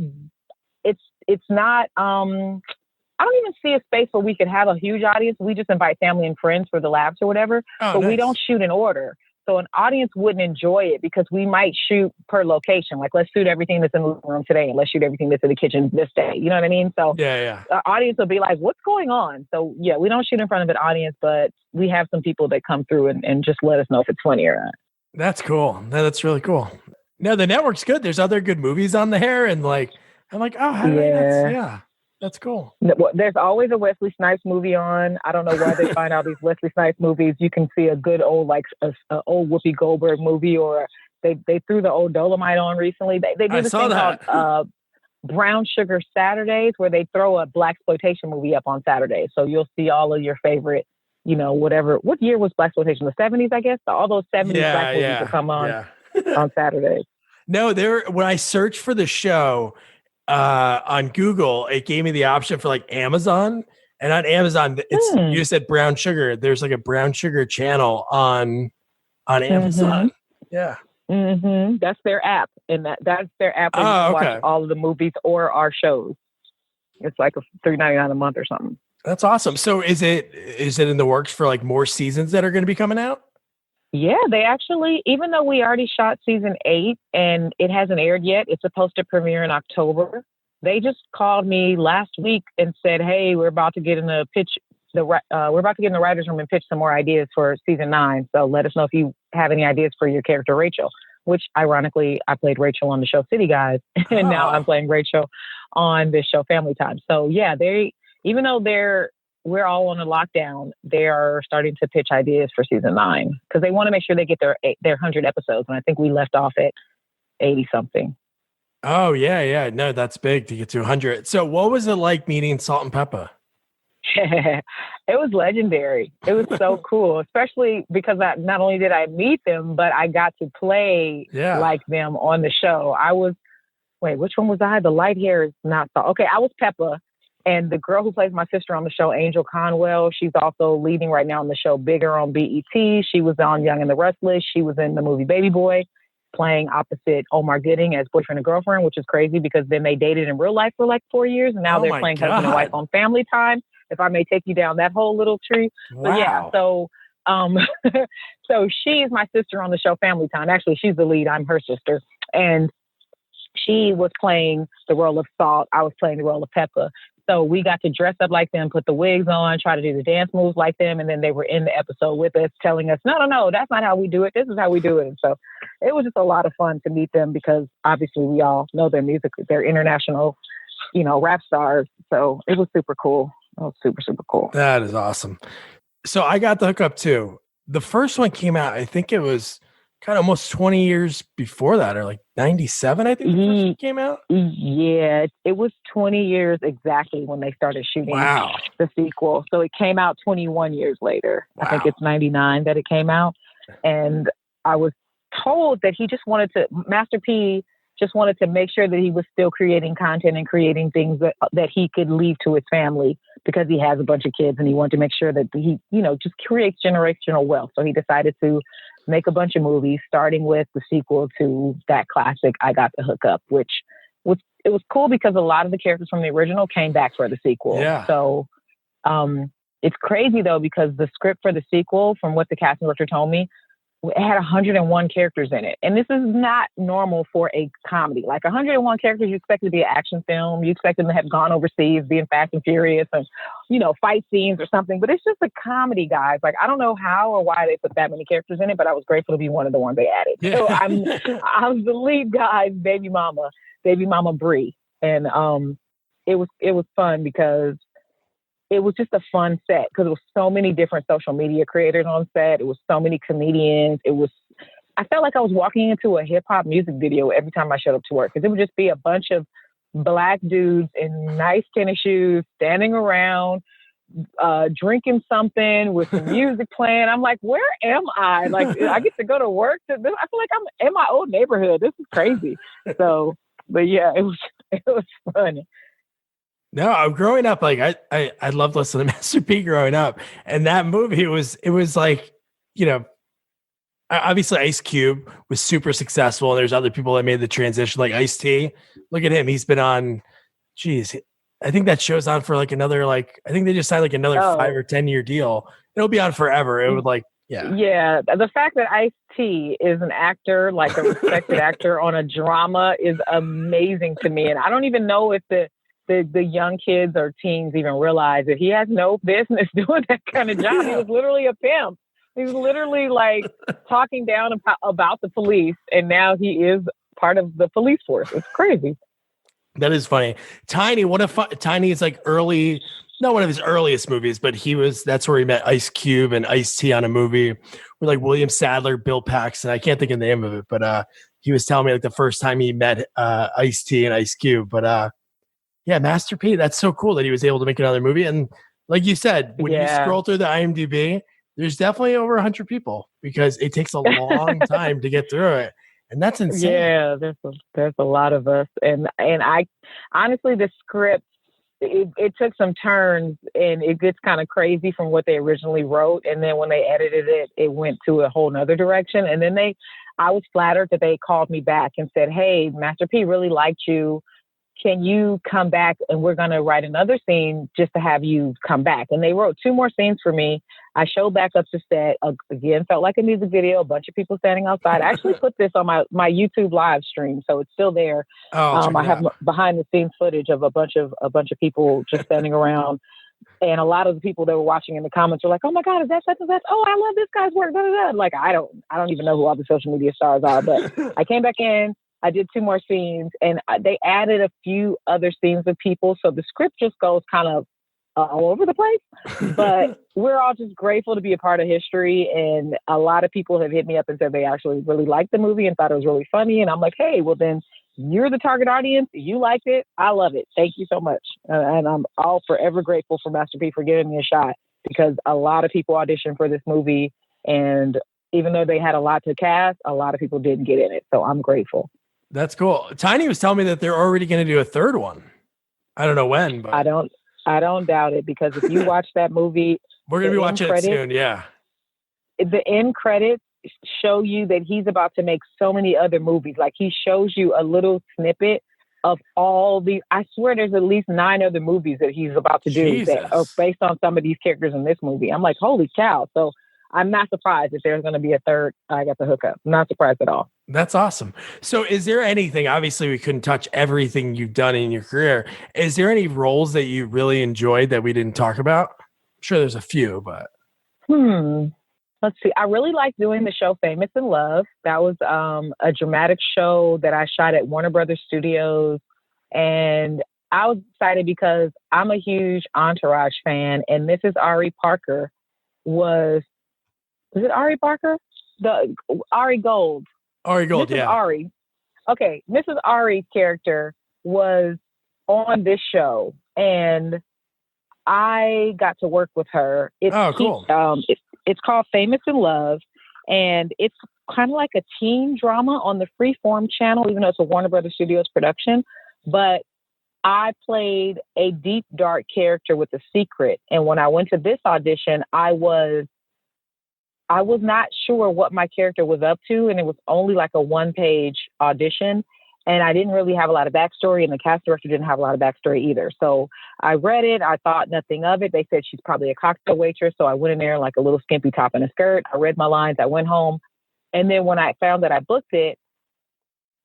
Speaker 1: I don't even see a space where we could have a huge audience. We just invite family and friends for the laughs or whatever, but we don't shoot in order. So an audience wouldn't enjoy it because we might shoot per location. Like, let's shoot everything that's in the living room today and let's shoot everything that's in the kitchen this day. You know what I mean? So the audience will be like, what's going on? So yeah, we don't shoot in front of an audience, but we have some people that come through and just let us know if it's funny or not.
Speaker 2: That's cool. No, that's really cool. No, the network's good. There's other good movies on there. And like, I'm like, oh, how did that's cool.
Speaker 1: There's always a Wesley Snipes movie on. I don't know why they find out these Wesley Snipes movies. You can see a good old, like a old Whoopi Goldberg movie, or they threw the old Dolomite on recently. They do this thing called Brown Sugar Saturdays, where they throw a blaxploitation movie up on Saturdays. So you'll see all of your favorite, whatever. What year was blaxploitation? The 70s, I guess. All those 70s black movies that come on on Saturdays.
Speaker 2: No, when I searched for the show on Google, it gave me the option for like Amazon, and on Amazon, you just said Brown Sugar. There's like a Brown Sugar channel on Amazon. Yeah.
Speaker 1: Mm-hmm. That's their app, and that's their app where you can watch all of the movies or our shows. It's like $3.99 a month or something.
Speaker 2: That's awesome. So is it in the works for like more seasons that are going to be coming out?
Speaker 1: Yeah, they actually, even though we already shot season 8 and it hasn't aired yet, it's supposed to premiere in October. They just called me last week and said, "Hey, we're about to get in the pitch. We're about to get in the writers' room and pitch some more ideas for season 9. So let us know if you have any ideas for your character Rachel." Which, ironically, I played Rachel on the show City Guys, and now I'm playing Rachel on this show Family Time. So yeah, even though we're all on a lockdown, they are starting to pitch ideas for season 9 because they want to make sure they get their 100 episodes. And I think we left off at 80 something.
Speaker 2: Oh yeah. No, that's big to get to 100. So what was it like meeting Salt and Peppa?
Speaker 1: It was legendary. It was so cool, especially because not only did I meet them, but I got to play like them on the show. Which one was I? The light hair is not Salt. Okay, I was Peppa. And the girl who plays my sister on the show, Angel Conwell, she's also leading right now on the show Bigger on BET. She was on Young and the Restless. She was in the movie Baby Boy, playing opposite Omar Gooding as boyfriend and girlfriend, which is crazy because then they dated in real life for like 4 years. And now they're playing husband and wife on Family Time, if I may take you down that whole little tree. Wow. But yeah, so so she's my sister on the show Family Time. Actually, she's the lead. I'm her sister. And she was playing the role of Salt. I was playing the role of Peppa. So we got to dress up like them, put the wigs on, try to do the dance moves like them. And then they were in the episode with us telling us, no, that's not how we do it. This is how we do it. And so it was just a lot of fun to meet them because obviously we all know their music. They're international, rap stars. So it was super cool. It was super, super cool.
Speaker 2: That is awesome. So I got the hookup too. The first one came out, I think it was kind of almost 20 years before that, or like 97, I think the first one came out.
Speaker 1: Yeah, it was 20 years exactly when they started shooting the sequel. So it came out 21 years later. Wow. I think it's 99 that it came out. And I was told that Master P just wanted to make sure that he was still creating content and creating things that he could leave to his family because he has a bunch of kids and he wanted to make sure that he, just creates generational wealth. So he decided to make a bunch of movies, starting with the sequel to that classic, I Got the Hookup, which was cool because a lot of the characters from the original came back for the sequel. Yeah. So it's crazy though, because the script for the sequel, from what the casting director told me, it had 101 characters in it. And this is not normal for a comedy. Like 101 characters, you expect it to be an action film. You expect them to have gone overseas, being Fast and Furious and, fight scenes or something. But it's just a comedy, guys. Like, I don't know how or why they put that many characters in it, but I was grateful to be one of the ones they added. Yeah. So I was the lead guy's baby mama Bree. And it was fun because it was just a fun set, because it was so many different social media creators on set. It was so many comedians. I felt like I was walking into a hip hop music video every time I showed up to work, because it would just be a bunch of Black dudes in nice tennis shoes standing around, drinking something with some music playing. I'm like, where am I? Like, I get to go to work. I feel like I'm in my old neighborhood. This is crazy. So, but yeah, it was fun.
Speaker 2: No, growing up, like I loved listening to Master P growing up, and that movie it was like, obviously Ice Cube was super successful, and there's other people that made the transition, like Ice-T. Look at him; he's been on. Geez, I think that show's on for like another I think they just signed like another 5 or 10 year deal. It'll be on forever. It would
Speaker 1: Yeah. The fact that Ice-T is an actor, like a respected actor on a drama, is amazing to me, and I don't even know if the young kids or teens even realize that he has no business doing that kind of job. He was literally a pimp. He was literally like talking down about the police, and now he is part of the police force. It's crazy.
Speaker 2: That is funny. Tiny, Tiny is like not one of his earliest movies, but that's where he met Ice Cube and Ice-T on a movie with like William Sadler, Bill Paxton. I can't think of the name of it, but he was telling me like the first time he met Ice-T and Ice Cube. But yeah, Master P, that's so cool that he was able to make another movie. And like you said, when you scroll through the IMDb, there's definitely over 100 people, because it takes a long time to get through it. And that's insane.
Speaker 1: Yeah, there's a lot of us. And I honestly, the script, it took some turns, and it gets kind of crazy from what they originally wrote. And then when they edited it, it went to a whole nother direction. And then I was flattered that they called me back and said, hey, Master P really liked you. Can you come back, and we're going to write another scene just to have you come back? And they wrote 2 more scenes for me. I showed back up to set. Again, felt like a music video, a bunch of people standing outside. I actually put this on my YouTube live stream, so it's still there. I have behind the scenes footage of a bunch of people just standing around. And a lot of the people that were watching in the comments were like, oh my God, is that such and such? Oh, I love this guy's work. Da, da, da. Like, I don't even know who all the social media stars are, but I came back in. I did 2 more scenes, and they added a few other scenes of people. So the script just goes kind of all over the place, but we're all just grateful to be a part of history. And a lot of people have hit me up and said they actually really liked the movie and thought it was really funny. And I'm like, hey, well then you're the target audience. You liked it. I love it. Thank you so much. And I'm all forever grateful for Master P for giving me a shot, because a lot of people auditioned for this movie. And even though they had a lot to cast, a lot of people didn't get in it. So I'm grateful.
Speaker 2: That's cool. Tiny was telling me that they're already going to do a 3rd one. I don't know when, but
Speaker 1: I don't doubt it, because if you watch that movie,
Speaker 2: we're going to be watching it soon. Yeah.
Speaker 1: The end credits show you that he's about to make so many other movies. Like, he shows you a little snippet of all these. I swear there's at least 9 other movies that he's about to do that are based on some of these characters in this movie. I'm like, holy cow. So I'm not surprised if there's going to be a 3rd I Got the Hookup. I'm not surprised at all.
Speaker 2: That's awesome. So is there anything, obviously we couldn't touch everything you've done in your career. Is there any roles that you really enjoyed that we didn't talk about? I'm sure there's a few, but.
Speaker 1: Let's see. I really like doing the show Famous in Love. That was a dramatic show that I shot at Warner Brothers Studios. And I was excited because I'm a huge Entourage fan. And Mrs. Ari Parker was it Ari Parker? Ari Gold.
Speaker 2: Ari Gold,
Speaker 1: Mrs.
Speaker 2: yeah.
Speaker 1: Ari. Okay, Mrs. Ari's character was on this show, and I got to work with her.
Speaker 2: Cool.
Speaker 1: It's called Famous in Love, and it's kind of like a teen drama on the Freeform channel, even though it's a Warner Brothers Studios production. But I played a deep, dark character with a secret. And when I went to this audition, I was not sure what my character was up to, and it was only like a 1-page audition. And I didn't really have a lot of backstory, and the cast director didn't have a lot of backstory either. So I read it. I thought nothing of it. They said she's probably a cocktail waitress. So I went in there like a little skimpy top and a skirt. I read my lines. I went home. And then when I found that I booked it,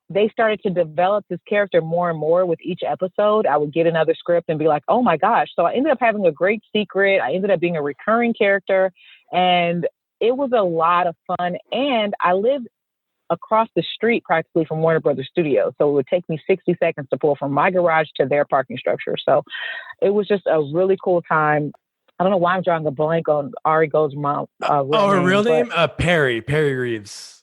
Speaker 1: they started to develop this character more and more with each episode. I would get another script and be like, oh my gosh. So I ended up having a great secret. I ended up being a recurring character, and it was a lot of fun. And I lived across the street practically from Warner Brothers Studios. So it would take me 60 seconds to pull from my garage to their parking structure. So it was just a really cool time. I don't know why I'm drawing a blank on Ari Gold's mom.
Speaker 2: Her real name? Perry Reeves.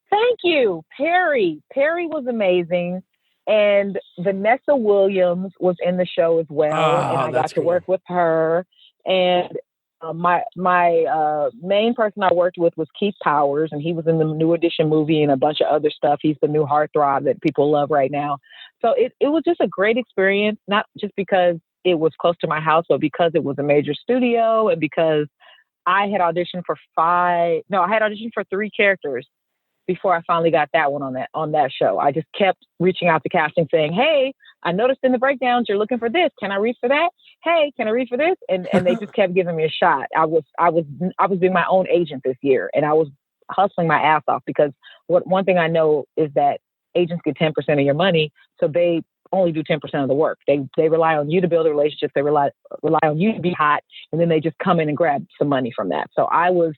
Speaker 1: Thank you. Perry was amazing. And Vanessa Williams was in the show as well. And I got to work with her. And my main person I worked with was Keith Powers, and he was in the New Edition movie and a bunch of other stuff. He's the new heartthrob that people love right now. So it was just a great experience, not just because it was close to my house, but because it was a major studio, and because I had auditioned for 3 characters before I finally got that one on that show. I just kept reaching out to casting saying, hey, I noticed in the breakdowns you're looking for this. Can I read for that? Hey, can I read for this? And they just kept giving me a shot. I was being my own agent this year, and I was hustling my ass off, because one thing I know is that agents get 10% of your money, so they only do 10% of the work. They rely on you to build a relationship. They rely on you to be hot, and then they just come in and grab some money from that. So I was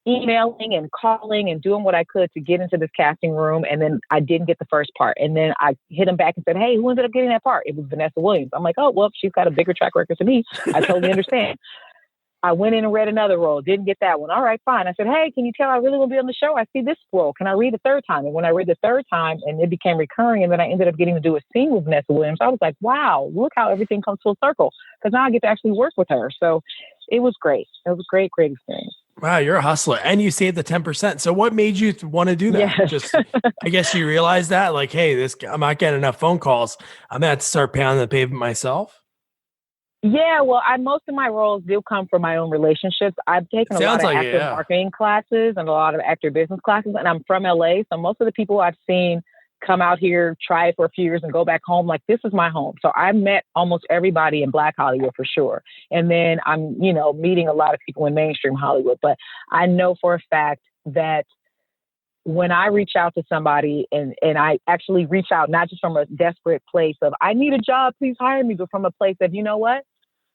Speaker 1: emailing and calling and doing what I could to get into this casting room. And then I didn't get the first part. And then I hit them back and said, hey, who ended up getting that part? It was Vanessa Williams. I'm like, oh, well, she's got a bigger track record than me. I totally understand. I went in and read another role. Didn't get that one. All right, fine. I said, hey, can you tell I really want to be on the show? I see this role. Can I read the third time? And when I read the third time and it became recurring, and then I ended up getting to do a scene with Vanessa Williams, I was like, wow, look how everything comes full circle. Because now I get to actually work with her. So it was great. It was a great, great experience.
Speaker 2: Wow, you're a hustler, and you saved the 10%. So what made you want to do that?
Speaker 1: Yes.
Speaker 2: Just, I guess you realized that, like, hey, I'm not getting enough phone calls. I'm going to have to start pounding the pavement myself.
Speaker 1: Yeah, well, most of my roles do come from my own relationships. I've taken a lot of actor marketing classes and a lot of actor business classes, and I'm from LA. So most of the people I've seen come out here, try it for a few years and go back home. Like, this is my home. So I met almost everybody in Black Hollywood for sure. And then I'm, meeting a lot of people in mainstream Hollywood. But I know for a fact that when I reach out to somebody and I actually reach out, not just from a desperate place of, I need a job, please hire me, but from a place of, you know what,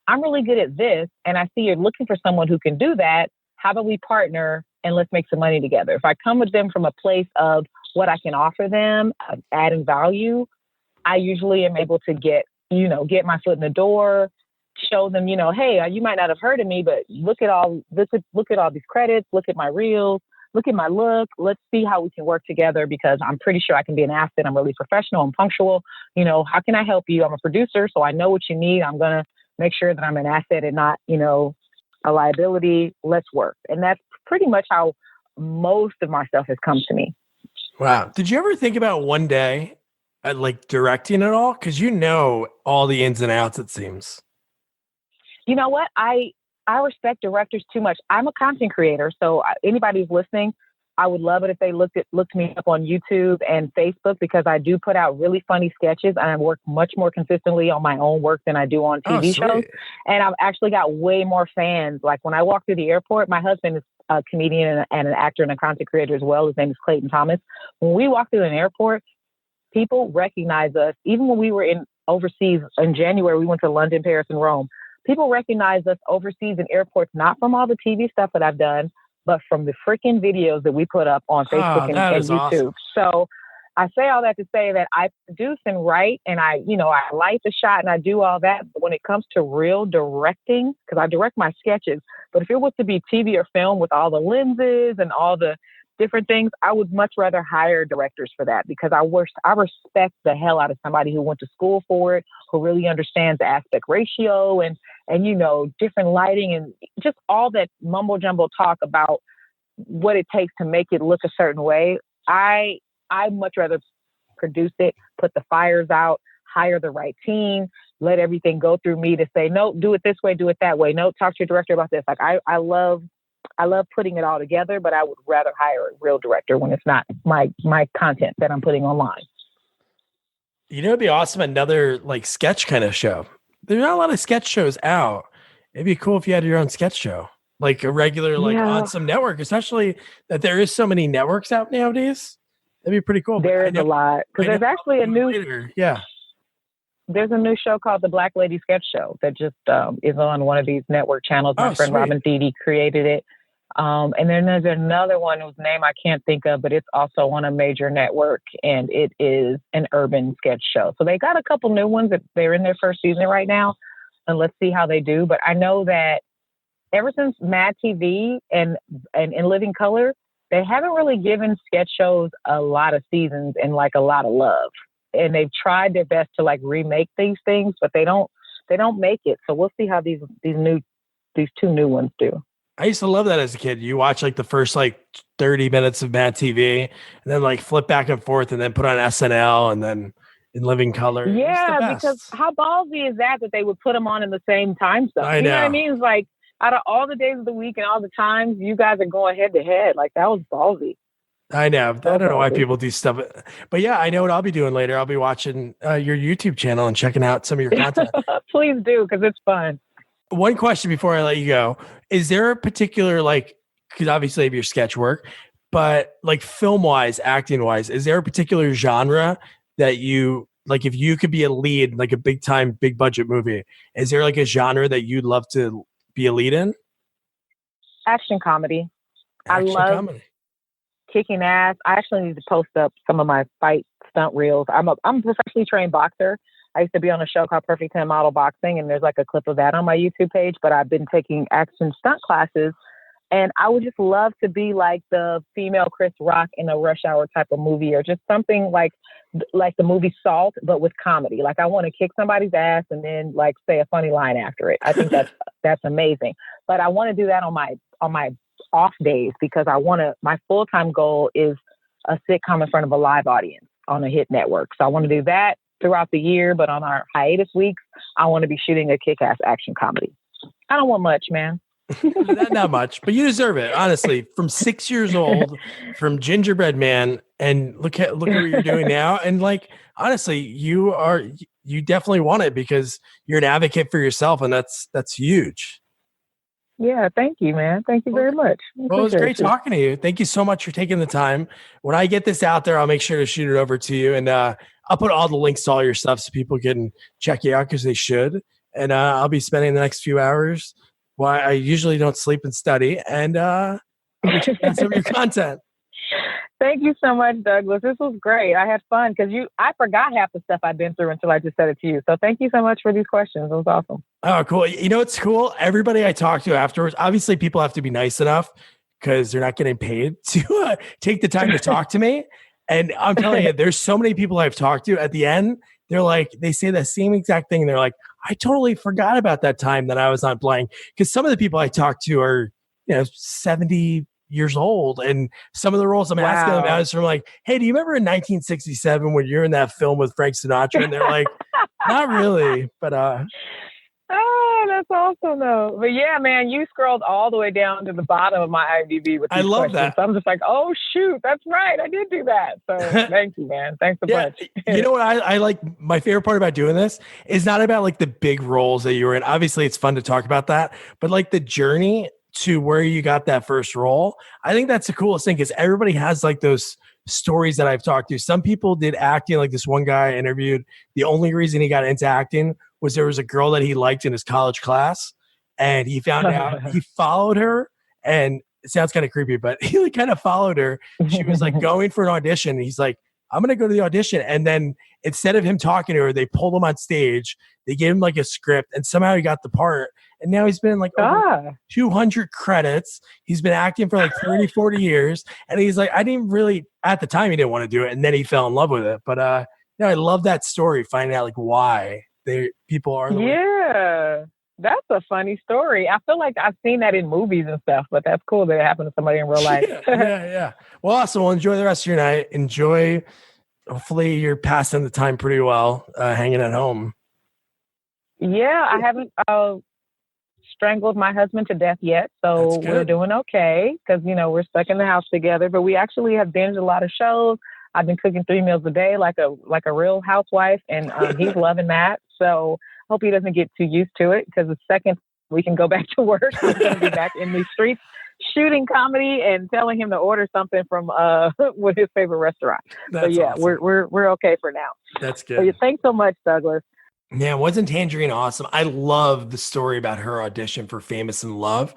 Speaker 1: I'm really good at this. And I see you're looking for someone who can do that. How about we partner and let's make some money together? If I come with them from a place of what I can offer them, adding value, I usually am able to get my foot in the door, show them, hey, you might not have heard of me, but look at all these credits, look at my reels, look at my look. Let's see how we can work together, because I'm pretty sure I can be an asset. I'm really professional. I'm punctual. How can I help you? I'm a producer, so I know what you need. I'm going to make sure that I'm an asset and not, a liability. Let's work. And that's pretty much how most of my stuff has come to me.
Speaker 2: Wow. Did you ever think about one day like directing at all? Because all the ins and outs, it seems.
Speaker 1: You know what? I respect directors too much. I'm a content creator. So anybody who's listening, I would love it if they looked me up on YouTube and Facebook, because I do put out really funny sketches, and I work much more consistently on my own work than I do on TV shows. And I've actually got way more fans. Like when I walk through the airport, my husband is a comedian and an actor and a content creator as well. His name is Clayton Thomas. When we walk through an airport, people recognize us. Even when we were overseas in January, we went to London, Paris, and Rome. People recognize us overseas in airports, not from all the TV stuff that I've done, but from the freaking videos that we put up on Facebook and YouTube. Awesome. So I say all that to say that I produce and write, and I light the shot and I do all that. But when it comes to real directing, because I direct my sketches, but if it was to be TV or film with all the lenses and all the different things, I would much rather hire directors for that, because I respect the hell out of somebody who went to school for it, who really understands the aspect ratio and different lighting and just all that mumbo jumbo talk about what it takes to make it look a certain way. I much rather produce it, put the fires out, hire the right team, let everything go through me to say, no, do it this way, do it that way. No, talk to your director about this. Like I love putting it all together, but I would rather hire a real director when it's not my content that I'm putting online.
Speaker 2: You know, it'd be awesome. Another like sketch kind of show. There's not a lot of sketch shows out. It'd be cool if you had your own sketch show, like a regular, like on
Speaker 1: Yeah,
Speaker 2: some network, especially that there is so many networks out nowadays. That'd be pretty cool. But
Speaker 1: there is a lot because
Speaker 2: I know
Speaker 1: there's actually
Speaker 2: later. Yeah.
Speaker 1: there's a new show called the Black Lady Sketch Show that just is on one of these network channels. My friend
Speaker 2: Sweet.
Speaker 1: Robin Thede created it. And then there's another one whose name I can't think of, but it's also on a major network, and it is an urban sketch show. So they got a couple new ones that they're in their first season right now, and let's see how they do. But I know that ever since Mad TV and In Living Color, they haven't really given sketch shows a lot of seasons and like a lot of love. And they've tried their best to like remake these things, but they don't make it. So we'll see how these two new ones do.
Speaker 2: I used to love that as a kid. You watch like the first like 30 minutes of Mad TV and then like flip back and forth and then put on SNL and then In Living Color.
Speaker 1: Yeah, because how ballsy is that they would put them on in the same time zone? You know what I mean? It's like out of all the days of the week and all the times, you guys are going head to head. Like that was ballsy.
Speaker 2: I know. I don't know why people do stuff. But yeah, I know what I'll be doing later. I'll be watching your YouTube channel and checking out some of your content.
Speaker 1: Please do, because it's fun.
Speaker 2: One question before I let you go. Is there a particular, like, because obviously of your sketch work, but like film-wise, acting-wise, is there a particular genre that you, like if you could be a lead, like a big-time, big-budget movie, is there like a genre that you'd love to be a lead in?
Speaker 1: Action comedy. I love kicking ass. I actually need to post up some of my fight stunt reels. I'm a professionally trained boxer. I used to be on a show called Perfect 10 Model Boxing, and there's like a clip of that on my YouTube page, but I've been taking action stunt classes, and I would just love to be like the female Chris Rock in a Rush Hour type of movie, or just something like the movie Salt, but with comedy. Like I want to kick somebody's ass and then like say a funny line after it. I think that's amazing. But I want to do that on my off days, because my full-time goal is a sitcom in front of a live audience on a hit network. So I want to do that throughout the year, but on our hiatus weeks, I want to be shooting a kick-ass action comedy. I don't want much, man.
Speaker 2: Not much, but you deserve it. Honestly, from 6 years old, from Gingerbread Man, and look at what you're doing now. And like, honestly, you definitely want it because you're an advocate for yourself, and that's huge.
Speaker 1: Yeah, thank you, man. Thank you very much.
Speaker 2: Well, it was great talking to you. Thank you so much for taking the time. When I get this out there, I'll make sure to shoot it over to you, and I'll put all the links to all your stuff so people can check you out, because they should. And I'll be spending the next few hours. Well, I usually don't sleep and study, and I'll be checking out some of your content.
Speaker 1: Thank you so much, Douglas. This was great. I had fun because I forgot half the stuff I've been through until I just said it to you. So thank you so much for these questions. It was awesome.
Speaker 2: Oh, cool. You know, it's cool. Everybody I talk to afterwards, obviously people have to be nice enough because they're not getting paid to take the time to talk to me. And I'm telling you, there's so many people I've talked to at the end. They're like, they say the same exact thing. They're like, I totally forgot about that time that I was on blank. Because some of the people I talk to are, 70 years old. And some of the roles I'm asking them about is from like, hey, do you remember in 1967 when you're in that film with Frank Sinatra? And they're like, not really. But
Speaker 1: oh, that's awesome though. But yeah, man, you scrolled all the way down to the bottom of my IMDb with these
Speaker 2: I love
Speaker 1: questions.
Speaker 2: that.
Speaker 1: So I'm just like, oh shoot, that's right. I did do that. So thank you, man. Thanks a bunch.
Speaker 2: You know what I like? My favorite part about doing this is not about like the big roles that you were in. Obviously it's fun to talk about that, but like the journey to where you got that first role. I think that's the coolest thing, because everybody has like those stories that I've talked to. Some people did acting, like this one guy I interviewed. The only reason he got into acting was there was a girl that he liked in his college class, and he found out he followed her, and it sounds kind of creepy, but he like kind of followed her. She was like going for an audition. And he's like, I'm going to go to the audition. And then instead of him talking to her, they pulled him on stage. They gave him like a script, and somehow he got the part. And now he's been in like over 200 credits. He's been acting for like 30, 40 years. And he's like, I didn't really, at the time he didn't want to do it. And then he fell in love with it. But I love that story, finding out like why people are.
Speaker 1: Yeah, that's a funny story. I feel like I've seen that in movies and stuff, but that's cool that it happened to somebody in real life.
Speaker 2: Yeah. Well, awesome. Well, enjoy the rest of your night. Enjoy. Hopefully you're passing the time pretty well, hanging at home. Yeah,
Speaker 1: I haven't strangled my husband to death yet, so we're doing okay because we're stuck in the house together. But we actually have binged a lot of shows. I've been cooking 3 meals a day like a real housewife, and he's loving that. So hope he doesn't get too used to it, because the second we can go back to work, I'm going to be back in these streets shooting comedy and telling him to order something from with his favorite restaurant.
Speaker 2: That's
Speaker 1: so yeah,
Speaker 2: awesome.
Speaker 1: we're okay for now.
Speaker 2: That's good.
Speaker 1: So, yeah, thanks so much, Douglas.
Speaker 2: Yeah, wasn't Tangerine awesome? I love the story about her audition for Famous in Love.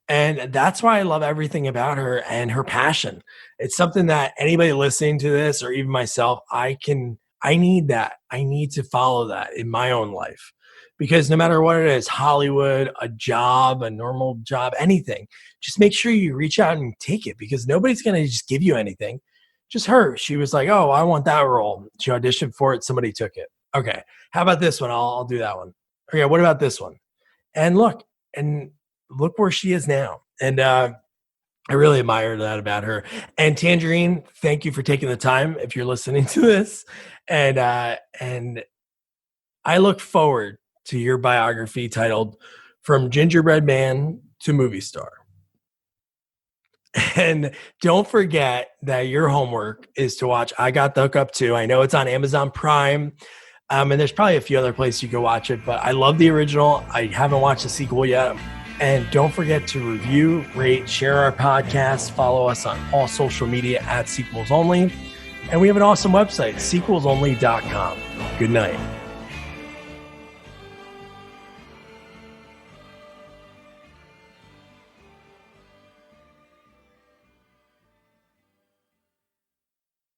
Speaker 2: And that's why I love everything about her and her passion. It's something that anybody listening to this, or even myself, I need that. I need to follow that in my own life, because no matter what it is, Hollywood, a job, a normal job, anything, just make sure you reach out and take it, because nobody's going to just give you anything. Just her. She was like, oh, I want that role. She auditioned for it. Somebody took it. Okay. How about this one? I'll do that one. Okay. What about this one? And look where she is now. And I really admire that about her. And Tanjareen, thank you for taking the time if you're listening to this. And I look forward to your biography titled From Gingerbread Man to Movie Star. And don't forget that your homework is to watch I Got the Hookup too. I know it's on Amazon Prime. And there's probably a few other places you can watch it, but I love the original. I haven't watched the sequel yet. And don't forget to review, rate, share our podcast, follow us on all social media at Sequels Only. And we have an awesome website, sequelsonly.com. Good night.